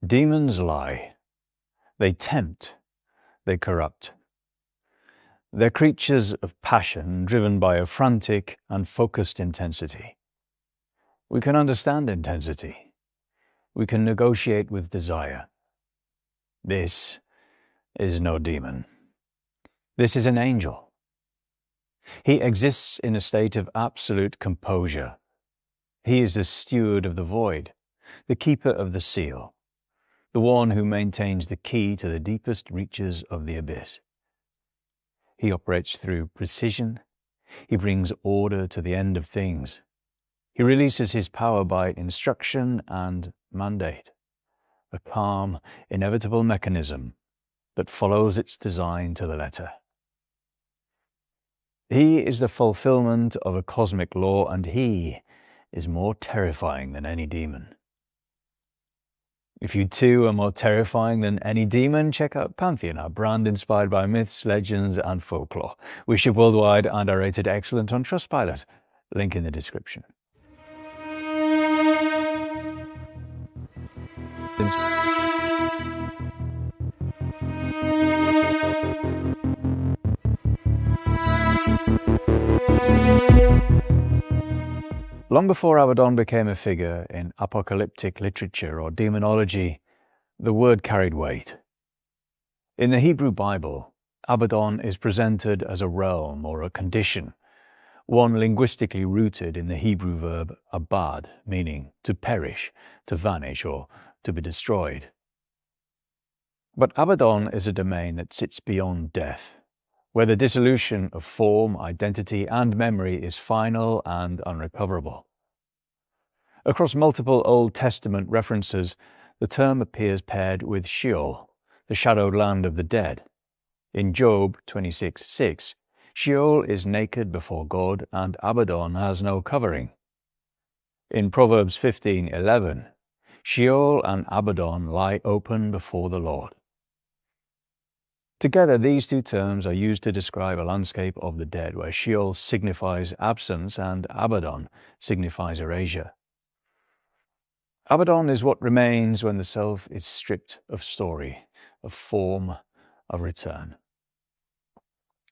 Demons lie. They tempt. They corrupt. They're creatures of passion driven by a frantic and focused intensity. We can understand intensity. We can negotiate with desire. This is no demon. This is an angel. He exists in a state of absolute composure. He is the steward of the void, the keeper of the seal, the one who maintains the key to the deepest reaches of the abyss. He operates through precision. He brings order to the end of things. He releases his power by instruction and mandate, a calm, inevitable mechanism that follows its design to the letter. He is the fulfillment of a cosmic law, and he is more terrifying than any demon. If you too are more terrifying than any demon, check out Pantheon, our brand inspired by myths, legends, and folklore. We ship worldwide and are rated excellent on Trustpilot. Link in the description. Long before Abaddon became a figure in apocalyptic literature or demonology, the word carried weight. In the Hebrew Bible, Abaddon is presented as a realm or a condition, one linguistically rooted in the Hebrew verb abad, meaning to perish, to vanish, or to be destroyed. But Abaddon is a domain that sits beyond death, where the dissolution of form, identity, and memory is final and unrecoverable. Across multiple Old Testament references, the term appears paired with Sheol, the shadowed land of the dead. In Job 26:6, Sheol is naked before God, and Abaddon has no covering. In Proverbs 15:11, Sheol and Abaddon lie open before the Lord. Together, these two terms are used to describe a landscape of the dead, where Sheol signifies absence and Abaddon signifies erasure. Abaddon is what remains when the self is stripped of story, of form, of return.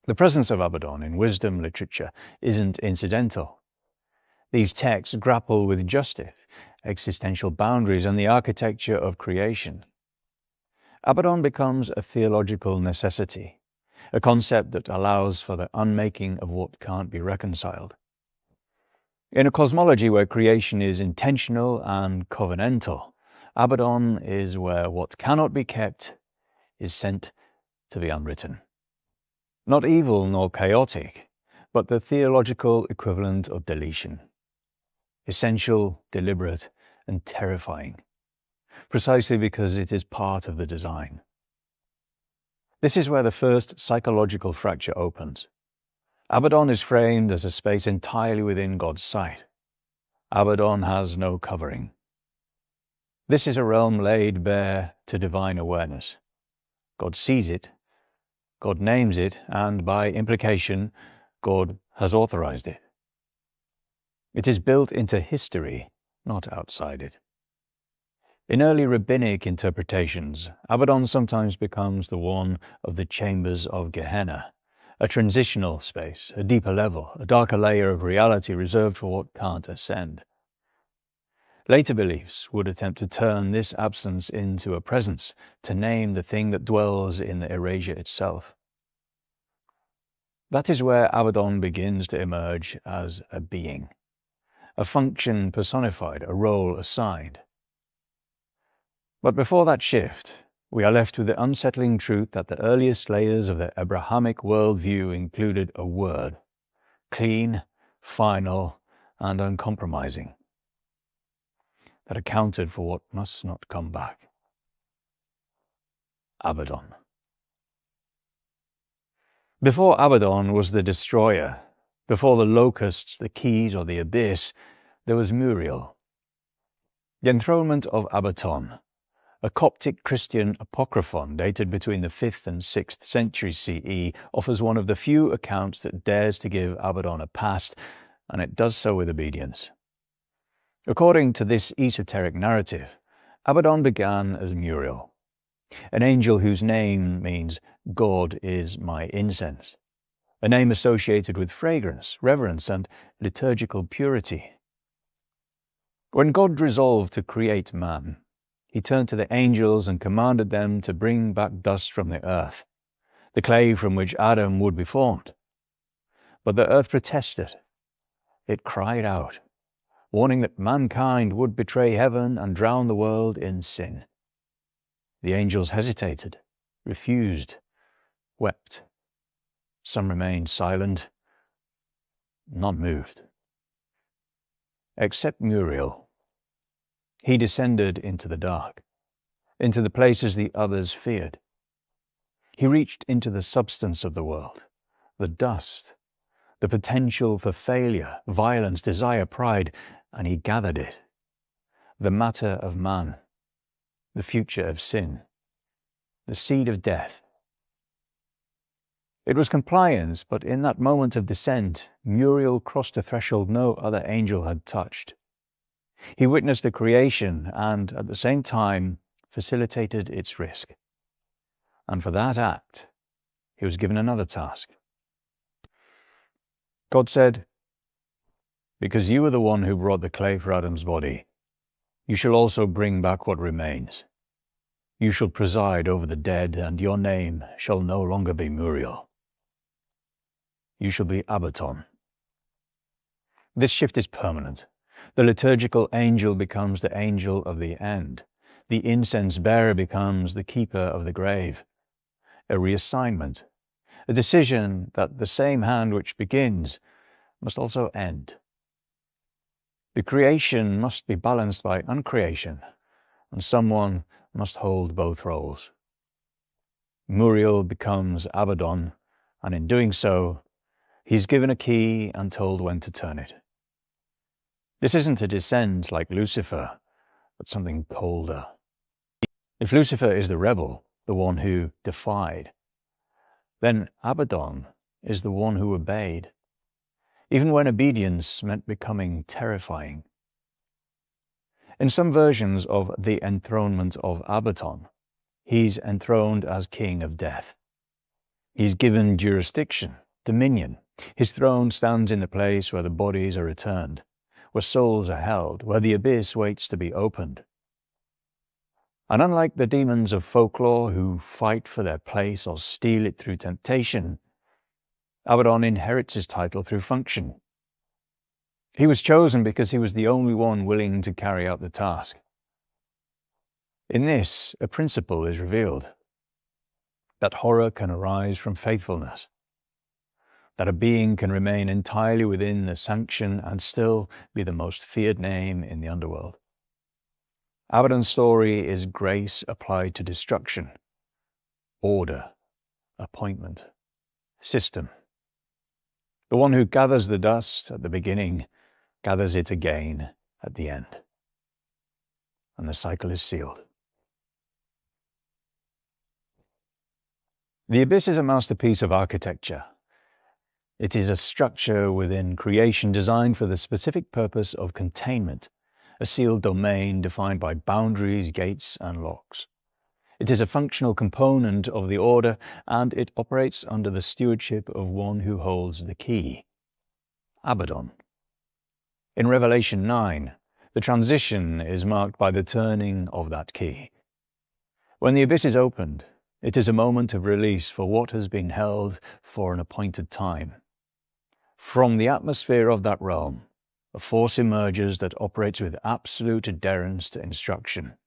The presence of Abaddon in wisdom literature isn't incidental. These texts grapple with justice, existential boundaries, and the architecture of creation. Abaddon becomes a theological necessity, a concept that allows for the unmaking of what can't be reconciled. In a cosmology where creation is intentional and covenantal, Abaddon is where what cannot be kept is sent to be unwritten. Not evil nor chaotic, but the theological equivalent of deletion. Essential, deliberate, and terrifying, precisely because it is part of the design. This is where the first psychological fracture opens. Abaddon is framed as a space entirely within God's sight. Abaddon has no covering. This is a realm laid bare to divine awareness. God sees it, God names it, and by implication, God has authorized it. It is built into history, not outside it. In early rabbinic interpretations, Abaddon sometimes becomes the one of the chambers of Gehenna, a transitional space, a deeper level, a darker layer of reality reserved for what can't ascend. Later beliefs would attempt to turn this absence into a presence, to name the thing that dwells in the erasure itself. That is where Abaddon begins to emerge as a being, a function personified, a role assigned. But before that shift, we are left with the unsettling truth that the earliest layers of the Abrahamic worldview included a word, clean, final, and uncompromising, that accounted for what must not come back. Abaddon. Before Abaddon was the destroyer, before the locusts, the keys, or the abyss, there was Muriel. The enthronement of Abaddon, a Coptic Christian apocryphon dated between the 5th and 6th century CE, offers one of the few accounts that dares to give Abaddon a past, and it does so with obedience. According to this esoteric narrative, Abaddon began as Muriel, an angel whose name means God is my incense, a name associated with fragrance, reverence, and liturgical purity. When God resolved to create man, he turned to the angels and commanded them to bring back dust from the earth, the clay from which Adam would be formed. But the earth protested. It cried out, warning that mankind would betray heaven and drown the world in sin. The angels hesitated, refused, wept. Some remained silent, none moved. Except Muriel. He descended into the dark, into the places the others feared. He reached into the substance of the world, the dust, the potential for failure, violence, desire, pride, and he gathered it. The matter of man, the future of sin, the seed of death. It was compliance, but in that moment of descent, Muriel crossed a threshold no other angel had touched. He witnessed the creation and, at the same time, facilitated its risk. And for that act, he was given another task. God said, "Because you are the one who brought the clay for Adam's body, you shall also bring back what remains. You shall preside over the dead, and your name shall no longer be Muriel. You shall be Abaddon." This shift is permanent. The liturgical angel becomes the angel of the end. The incense bearer becomes the keeper of the grave. A reassignment, a decision that the same hand which begins must also end. The creation must be balanced by uncreation, and someone must hold both roles. Muriel becomes Abaddon, and in doing so, he's given a key and told when to turn it. This isn't a descent like Lucifer, but something colder. If Lucifer is the rebel, the one who defied, then Abaddon is the one who obeyed, even when obedience meant becoming terrifying. In some versions of the enthronement of Abaddon, he's enthroned as king of death. He's given jurisdiction, dominion. His throne stands in the place where the bodies are returned, where souls are held, where the abyss waits to be opened. And unlike the demons of folklore who fight for their place or steal it through temptation, Abaddon inherits his title through function. He was chosen because he was the only one willing to carry out the task. In this, a principle is revealed, that horror can arise from faithfulness, that a being can remain entirely within the sanction and still be the most feared name in the underworld. Abaddon's story is grace applied to destruction, order, appointment, system. The one who gathers the dust at the beginning gathers it again at the end. And the cycle is sealed. The abyss is a masterpiece of architecture. It is a structure within creation designed for the specific purpose of containment, a sealed domain defined by boundaries, gates, and locks. It is a functional component of the order, and it operates under the stewardship of one who holds the key, Abaddon. In Revelation 9, the transition is marked by the turning of that key. When the abyss is opened, it is a moment of release for what has been held for an appointed time. From the atmosphere of that realm, a force emerges that operates with absolute adherence to instruction.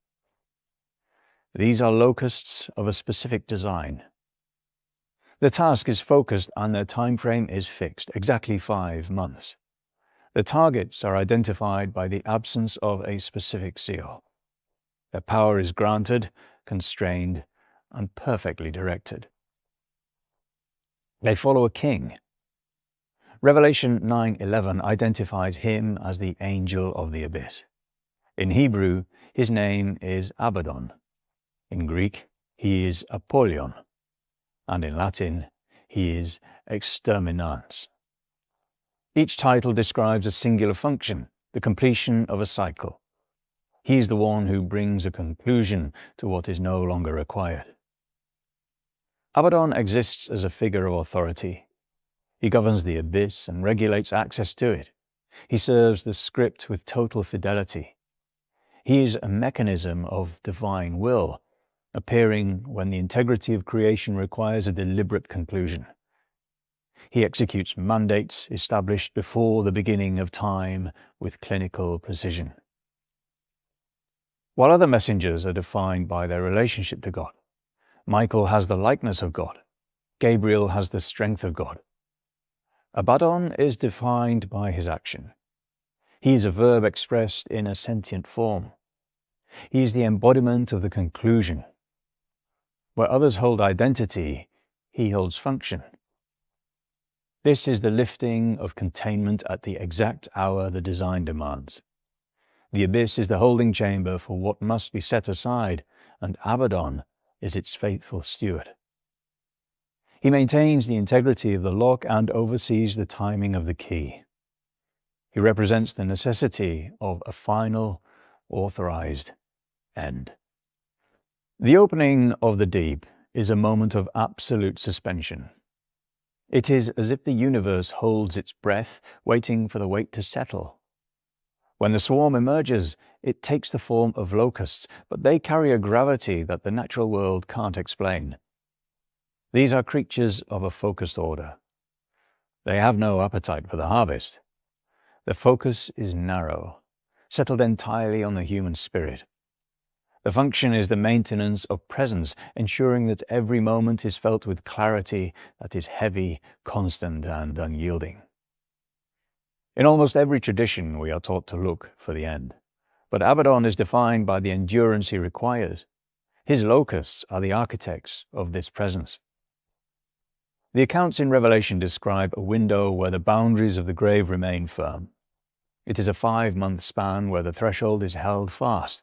These are locusts of a specific design. The task is focused and their time frame is fixed, exactly 5 months. The targets are identified by the absence of a specific seal. Their power is granted, constrained, and perfectly directed. They follow a king. Revelation 9:11 identifies him as the angel of the abyss. In Hebrew, his name is Abaddon. In Greek, he is Apollyon. And in Latin, he is exterminans. Each title describes a singular function, the completion of a cycle. He is the one who brings a conclusion to what is no longer required. Abaddon exists as a figure of authority. He governs the abyss and regulates access to it. He serves the script with total fidelity. He is a mechanism of divine will, appearing when the integrity of creation requires a deliberate conclusion. He executes mandates established before the beginning of time with clinical precision. While other messengers are defined by their relationship to God, Michael has the likeness of God. Gabriel has the strength of God. Abaddon is defined by his action. He is a verb expressed in a sentient form. He is the embodiment of the conclusion. Where others hold identity, he holds function. This is the lifting of containment at the exact hour the design demands. The abyss is the holding chamber for what must be set aside, and Abaddon is its faithful steward. He maintains the integrity of the lock and oversees the timing of the key. He represents the necessity of a final, authorized end. The opening of the deep is a moment of absolute suspension. It is as if the universe holds its breath, waiting for the weight to settle. When the swarm emerges, it takes the form of locusts, but they carry a gravity that the natural world can't explain. These are creatures of a focused order. They have no appetite for the harvest. Their focus is narrow, settled entirely on the human spirit. The function is the maintenance of presence, ensuring that every moment is felt with clarity that is heavy, constant, and unyielding. In almost every tradition, we are taught to look for the end. But Abaddon is defined by the endurance he requires. His locusts are the architects of this presence. The accounts in Revelation describe a window where the boundaries of the grave remain firm. It is a 5-month span where the threshold is held fast.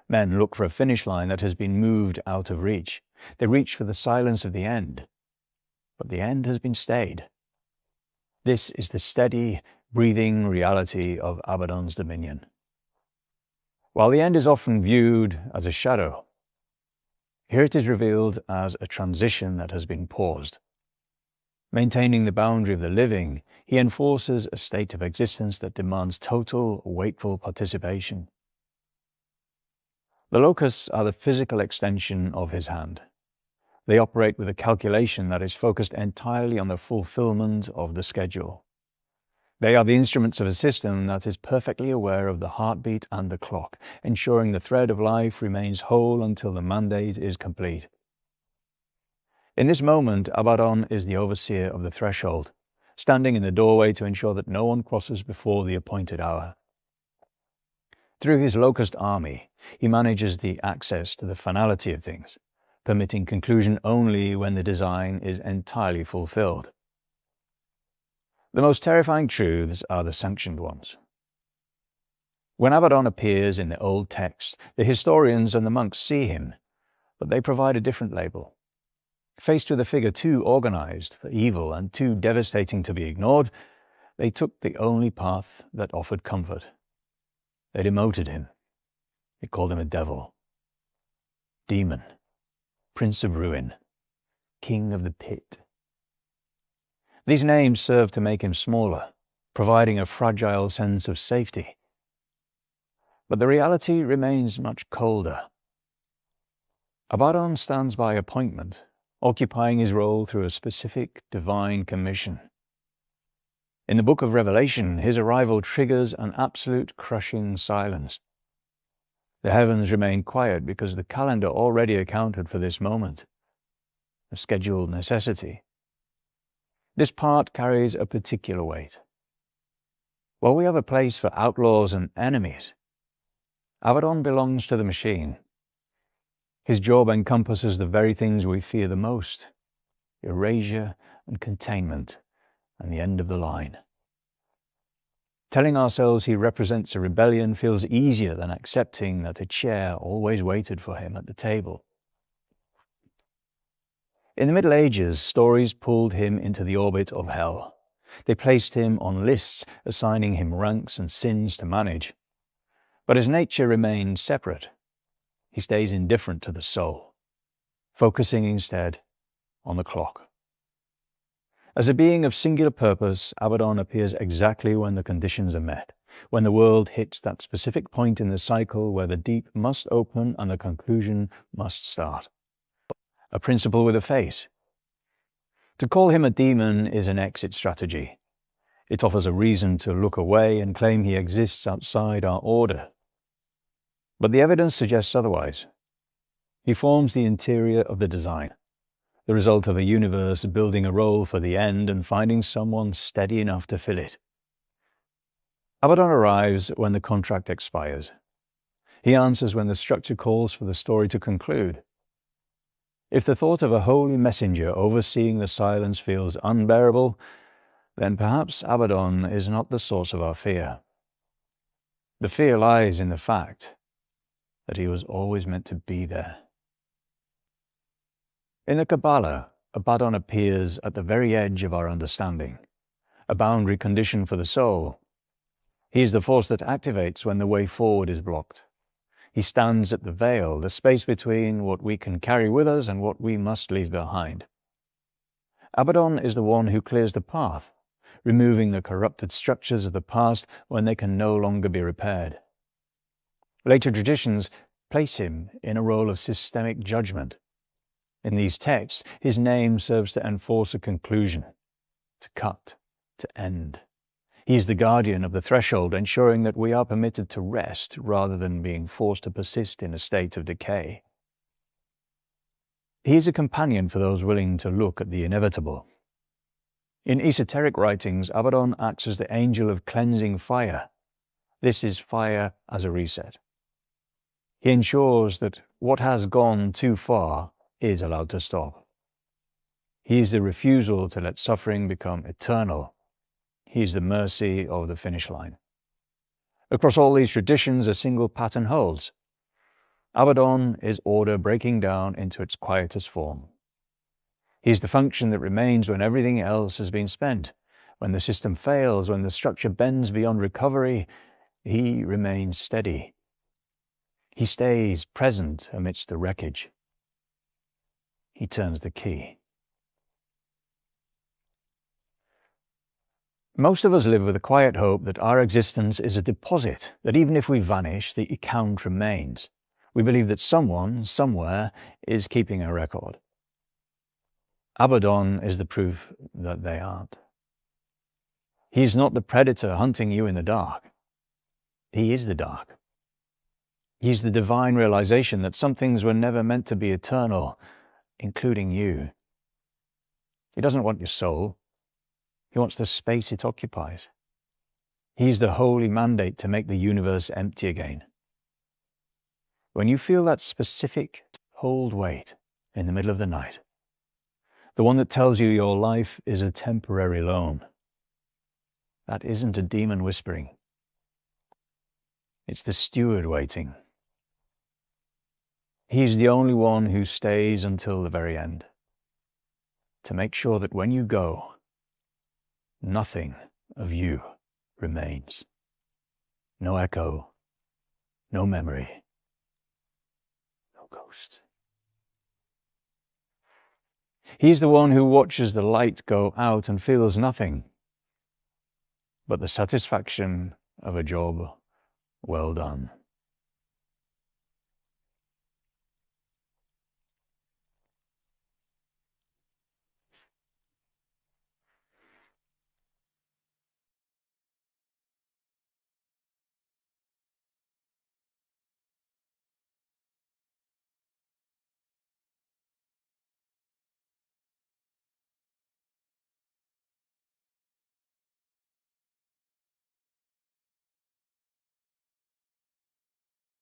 Men look for a finish line that has been moved out of reach. They reach for the silence of the end. But the end has been stayed. This is the steady, breathing reality of Abaddon's dominion. While the end is often viewed as a shadow, here it is revealed as a transition that has been paused. Maintaining the boundary of the living, he enforces a state of existence that demands total, wakeful participation. The locusts are the physical extension of his hand. They operate with a calculation that is focused entirely on the fulfillment of the schedule. They are the instruments of a system that is perfectly aware of the heartbeat and the clock, ensuring the thread of life remains whole until the mandate is complete. In this moment, Abaddon is the overseer of the threshold, standing in the doorway to ensure that no one crosses before the appointed hour. Through his locust army, he manages the access to the finality of things, permitting conclusion only when the design is entirely fulfilled. The most terrifying truths are the sanctioned ones. When Abaddon appears in the old text, the historians and the monks see him, but they provide a different label. Faced with a figure too organized for evil and too devastating to be ignored, they took the only path that offered comfort. They demoted him. They called him a devil, demon, prince of ruin, king of the pit. These names serve to make him smaller, providing a fragile sense of safety. But the reality remains much colder. Abaddon stands by appointment, occupying his role through a specific divine commission. In the book of Revelation, his arrival triggers an absolute crushing silence. The heavens remain quiet because the calendar already accounted for this moment, a scheduled necessity. This part carries a particular weight. While we have a place for outlaws and enemies, Abaddon belongs to the machine. His job encompasses the very things we fear the most: erasure and containment, and the end of the line. Telling ourselves he represents a rebellion feels easier than accepting that a chair always waited for him at the table. In the Middle Ages, stories pulled him into the orbit of hell. They placed him on lists, assigning him ranks and sins to manage. But his nature remains separate. He stays indifferent to the soul, focusing instead on the clock. As a being of singular purpose, Abaddon appears exactly when the conditions are met, when the world hits that specific point in the cycle where the deep must open and the conclusion must start. A principle with a face. To call him a demon is an exit strategy. It offers a reason to look away and claim he exists outside our order. But the evidence suggests otherwise. He forms the interior of the design, the result of a universe building a role for the end and finding someone steady enough to fill it. Abaddon arrives when the contract expires. He answers when the structure calls for the story to conclude. If the thought of a holy messenger overseeing the silence feels unbearable, then perhaps Abaddon is not the source of our fear. The fear lies in the fact that he was always meant to be there. In the Kabbalah, Abaddon appears at the very edge of our understanding, a boundary condition for the soul. He is the force that activates when the way forward is blocked. He stands at the veil, the space between what we can carry with us and what we must leave behind. Abaddon is the one who clears the path, removing the corrupted structures of the past when they can no longer be repaired. Later traditions place him in a role of systemic judgment. In these texts, his name serves to enforce a conclusion, to cut, to end. He is the guardian of the threshold, ensuring that we are permitted to rest rather than being forced to persist in a state of decay. He is a companion for those willing to look at the inevitable. In esoteric writings, Abaddon acts as the angel of cleansing fire. This is fire as a reset. He ensures that what has gone too far is allowed to stop. He is the refusal to let suffering become eternal. He is the mercy of the finish line. Across all these traditions, a single pattern holds. Abaddon is order breaking down into its quietest form. He is the function that remains when everything else has been spent. When the system fails, when the structure bends beyond recovery, he remains steady. He stays present amidst the wreckage. He turns the key. Most of us live with a quiet hope that our existence is a deposit, that even if we vanish, the account remains. We believe that someone, somewhere, is keeping a record. Abaddon is the proof that they aren't. He is not the predator hunting you in the dark. He is the dark. He is the divine realization that some things were never meant to be eternal, including you. He doesn't want your soul. He wants the space it occupies. He is the holy mandate to make the universe empty again. When you feel that specific cold weight in the middle of the night, the one that tells you your life is a temporary loan, that isn't a demon whispering. It's the steward waiting. He is the only one who stays until the very end, to make sure that when you go, nothing of you remains. No echo, no memory, no ghost. He is the one who watches the light go out and feels nothing but the satisfaction of a job well done.